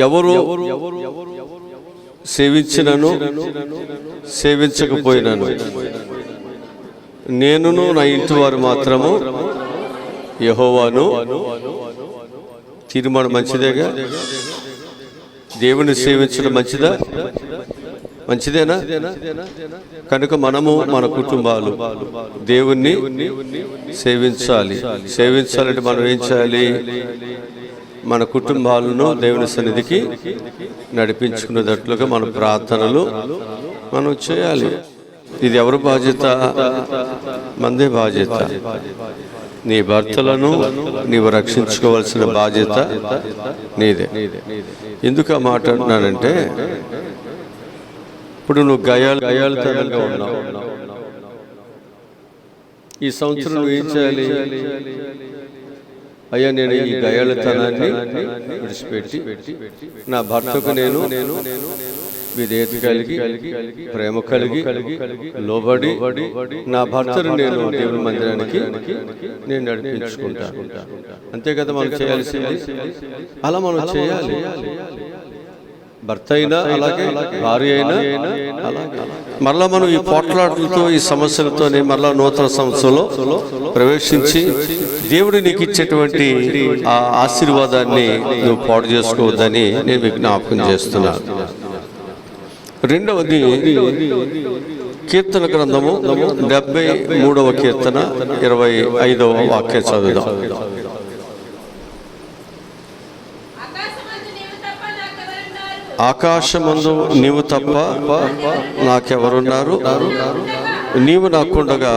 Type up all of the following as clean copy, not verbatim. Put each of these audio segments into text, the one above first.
ఎవరు సేవించినను సేవించకపోయినను నేనును నా ఇంటి వారు మాత్రము యెహోవాను. తీర్మానం మంచిదేగా? దేవుని సేవించడం మంచిదేనా? కనుక మనము మన కుటుంబాలు దేవుణ్ణి సేవించాలంటే మనం ఏం చేయాలి? మన కుటుంబాలను దేవుని సన్నిధికి నడిపించుకునేటట్లుగా మన ప్రార్థనలు మనం చేయాలి. ఇది ఎవరి బాధ్యత? మందే బాధ్యత. నీ భర్తలను నీవు రక్షించుకోవాల్సిన బాధ్యత నీదే. ఎందుకు ఆ మాట అంటున్నానంటే, ఇప్పుడు నువ్వు గయాళతనంగా ఉన్నావు. ఈ సంవత్సరం నువ్వు ఏం చేయాలి? అయ్యా, నేను ఈ గయాళతనాన్ని విడిచిపెట్టి నా భర్తకు నేను విధేయత కలిగి, ప్రేమ కలిగి, లోబడి నా భర్తను నేను దేవుని మందిరానికి నేను నడిపించుకుంటాను. అంతే కదా మనం చేయాల్సింది. అలా మనం చేయాలి. భర్త అయినా అలాగే, భార్య అయినా అలాగే. మరలా మనం ఈ పోట్లాటలతో, ఈ సమస్యలతోనే మరలా నూతన సంవత్సరంలో ప్రవేశించి దేవుడు నీకు ఇచ్చేటువంటి ఆ ఆశీర్వాదాన్ని నువ్వు పాడు చేసుకోవద్దని నేను మీకు జ్ఞాపకం చేస్తున్నాను. రెండవది, కీర్తన గ్రంథము 73వ కీర్తన 25వ వాక్యం చదువుదాం. ఆకాశమందు నీవు తప్ప నాకెవరున్నారు? నీవు నాకుండగా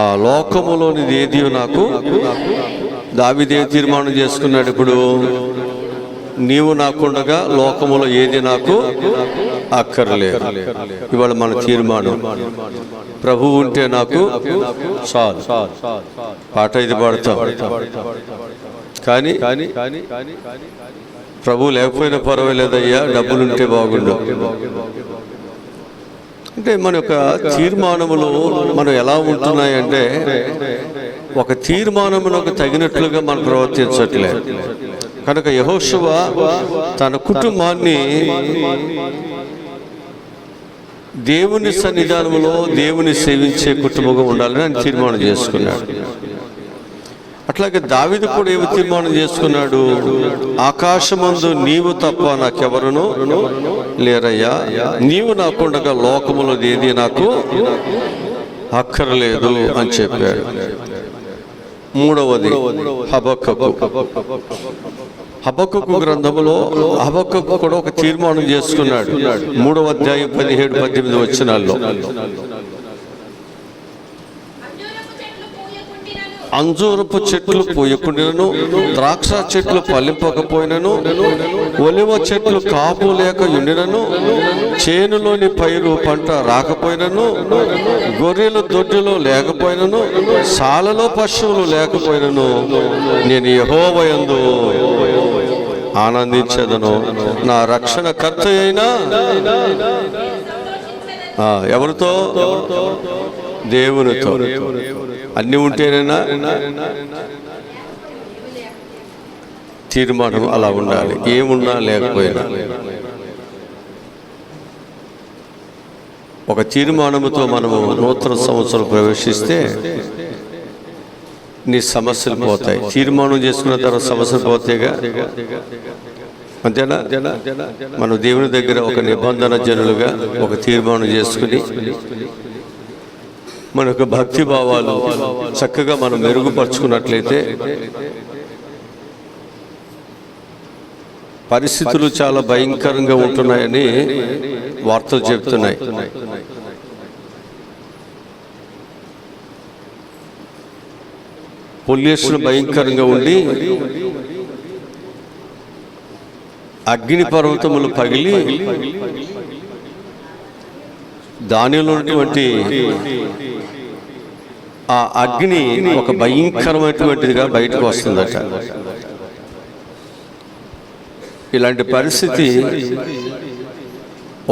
ఆ లోకములోనిది ఏది నాకు. దావీదే తీర్మానం చేసుకున్నాడు. ఇప్పుడు నీవు నాకుండగా లోకములో ఏది నాకు అక్కర్లేదు. ఇవాళ మన తీర్మానం, ప్రభువు ఉంటే నాకు చాలు. పాట ఇది పాడతాం, కానీ ప్రభు లేకపోయినా పర్వాలేదయ్యా, డబ్బులుంటే బాగుండు. అంటే మన యొక్క తీర్మానములు మనం ఎలా ఉంటున్నాయంటే, ఒక తీర్మానమునకు తగినట్లుగా మనం ప్రవర్తించట్లేదు. కనుక యెహోషువ తన కుటుంబాన్ని దేవుని సన్నిధానంలో దేవుని సేవించే కుటుంబంగా ఉండాలని ఆయన తీర్మానం చేసుకున్నాడు. అట్లాగే దావీదు కూడా ఏమి తీర్మానం చేసుకున్నాడు? ఆకాశమందు నీవు తప్ప నాకెవరును లేరయ్యా, నీవు నాకుండగా లోకములో ఏది నాకు అక్కర్లేదు అని చెప్పాడు. మూడవది, హబక్కూకు గ్రంథములో హబక్కూకు కూడా ఒక తీర్మానం చేసుకున్నాడు. 3వ అధ్యాయం 17-18 వచనాల్లో, అంజూరపు చెట్లు పూయకుండినను, ద్రాక్ష చెట్లు ఫలింపకపోయినను, ఒలివ చెట్లు కాపు లేక ఉండినను, చేనులోని పైరు పంట రాకపోయినను, గొర్రెలు దొడ్డిలో లేకపోయినను, సాలలో పశువులు లేకపోయినను, నేను యెహోవా యందు ఆనందించెదను. నా రక్షణ కర్త అయినా ఎవరితో? దేవునితో. అన్ని ఉంటేనైనా తీర్మానం అలా ఉండాలి. ఏమున్నా లేకపోయినా ఒక తీర్మానముతో మనము నూతన సంవత్సరం ప్రవేశిస్తే నీ సమస్యలు పోతాయి. తీర్మానం చేసుకున్న తర్వాత సమస్యలు పోతాయిగా, అంతేనా? మనం దేవుని దగ్గర ఒక నిబంధన జనులుగా ఒక తీర్మానం చేసుకుని మన యొక్క భక్తి భావాలు చక్కగా మనం మెరుగుపరుచుకున్నట్లయితే పరిస్థితులు చాలా భయంకరంగా ఉంటున్నాయని వార్తలు చెబుతున్నాయి. పొల్యూషన్ భయంకరంగా ఉండి అగ్ని పర్వతములు పగిలి దానిలో ఉన్నటువంటి ఆ అగ్ని ఒక భయంకరమైనటువంటిదిగా బయటకు వస్తుందట. ఇలాంటి పరిస్థితి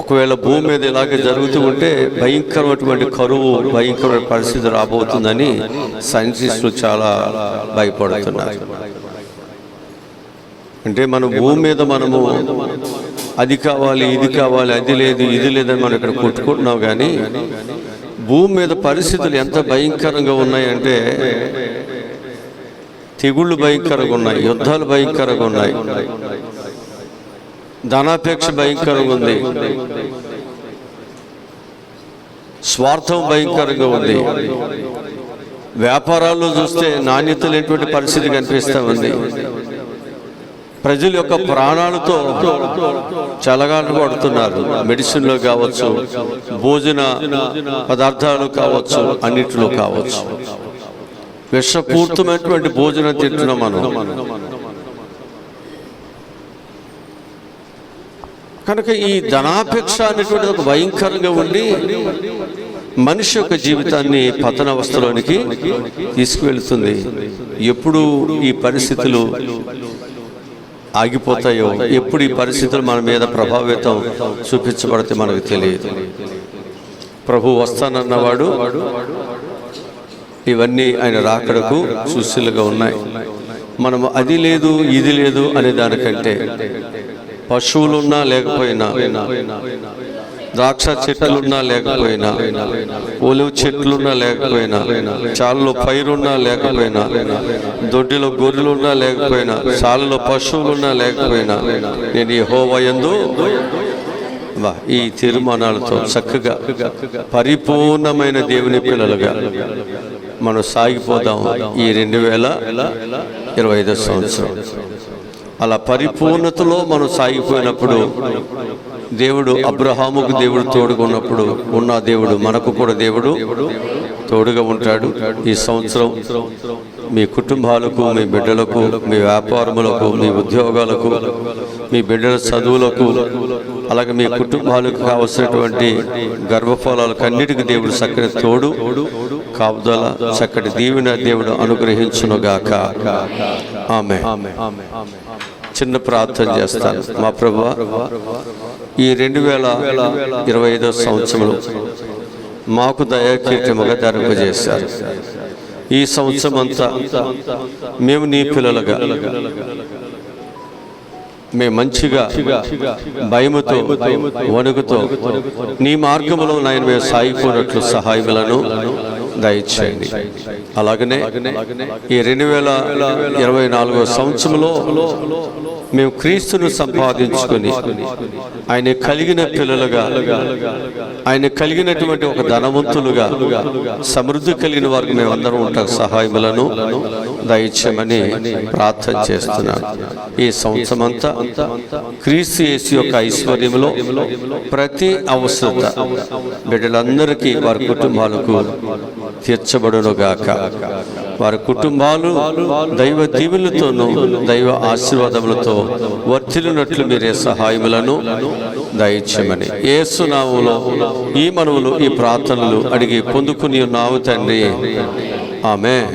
ఒకవేళ భూమి మీద ఇలాగే జరుగుతూ ఉంటే భయంకరమైనటువంటి కరువు, భయంకరమైన పరిస్థితి రాబోతుందని సైంటిస్టులు చాలా భయపడుతున్నారు. అంటే మన భూమి మీద మనము అది కావాలి, ఇది కావాలి, అది లేదు, ఇది లేదని మనం ఇక్కడ కొట్టుకుంటున్నాం. కానీ భూమి మీద పరిస్థితులు ఎంత భయంకరంగా ఉన్నాయంటే, తెగుళ్ళు భయంకరంగా ఉన్నాయి, యుద్ధాలు భయంకరంగా ఉన్నాయి, ధనాపేక్ష భయంకరంగా ఉంది, స్వార్థం భయంకరంగా ఉంది. వ్యాపారాల్లో చూస్తే నాణ్యత లేనటువంటి పరిస్థితి కనిపిస్తూ ఉంది. ప్రజల యొక్క ప్రాణాలతో చలగాలు పడుతున్నారు. మెడిసిన్లో కావచ్చు, భోజన పదార్థాలు కావచ్చు, అన్నిటిలో కావచ్చు. విషపూరితమైనటువంటి భోజనం తింటున్నాం మనం. కనుక ఈ ధనాపేక్ష అనేటువంటిది ఒక భయంకరంగా ఉండి మనిషి యొక్క జీవితాన్ని పతనావస్థలోనికి తీసుకువెళ్తుంది. ఎప్పుడు ఈ పరిస్థితులు ఆగిపోతాయో, ఎప్పుడు ఈ పరిస్థితులు మన మీద ప్రభావితం చూపించబడితే మనకు తెలియదు. ప్రభు వస్తానన్నవాడు ఇవన్నీ ఆయన రాకడకు సూచనలుగా ఉన్నాయి. మనము అది లేదు, ఇది లేదు అనే దానికంటే పశువులున్నా లేకపోయినా, ద్రాక్ష చెట్లున్నా లేకపోయినా, ఒలివ చెట్లున్నా లేకపోయినా, చాలలో పైరున్నా లేకపోయినా, దొడ్డిలో గొర్రెలున్నా లేకపోయినా, చాలలో పశువులున్నా లేకపోయినా, నేను యెహోవా యందు ఈ తీర్మానాలతో చక్కగా పరిపూర్ణమైన దేవుని పిల్లలుగా మనం సాగిపోదాం ఈ 2025 సంవత్సరం. అలా పరిపూర్ణతలో మనం సాగిపోయినప్పుడు దేవుడు అబ్రహాముకు దేవుడు తోడుగా ఉన్నప్పుడు ఉన్న దేవుడు మనకు కూడా దేవుడు తోడుగా ఉంటాడు. ఈ సంవత్సరం మీ కుటుంబాలకు, మీ బిడ్డలకు, మీ వ్యాపారములకు, మీ ఉద్యోగాలకు, మీ బిడ్డల చదువులకు, అలాగే మీ కుటుంబాలకు కావలసినటువంటి గర్భఫలాలకు అన్నిటికీ దేవుడు చక్కటి తోడు కాపుదల, చక్కటి దీవెన దేవుడు అనుగ్రహించునుగాక. ఆమేన్. చిన్న ప్రార్థన చేస్తాను. మా ప్రభువా, ఈ 2025 సంవత్సరంలో మాకు దయాకీర్తిముగా ధరింపజేశారు. ఈ సంవత్సరం అంతా మేము నీ పిల్లలుగా, మేము మంచిగా భయముతో, వణుకుతో నీ మార్గంలో నాయన మేము సాగిపోయినట్లు సహాయములను దయచేయండి. అలాగనే ఈ 2024 సంవత్సరంలో మేము క్రీస్తును సంపాదించుకొని ఆయన కలిగిన పిల్లలుగా, ఆయన కలిగినటువంటి ఒక ధనవంతులుగా, సమృద్ధి కలిగిన వారికి మేము అందరం ఉంటాం సహాయములను దయచేయమని ప్రార్థన చేస్తున్నాను. ఈ సంవత్సరం అంతా క్రీస్తు యేసు యొక్క ఐశ్వర్యంలో ప్రతి అవసరత బిడ్డలందరికీ వారి కుటుంబాలకు తీర్చబడునుగాక. వారి కుటుంబాలు దైవ దీవెనలతోనూ దైవ ఆశీర్వాదములతో వర్ధిల్లునట్లు మీరే సహాయములను దయచేయమని యేసు నామములో ఈ మనవులు, ఈ ప్రార్థనలు అడిగి పొందుకుని ఉన్నాము తండ్రి. ఆమేన్.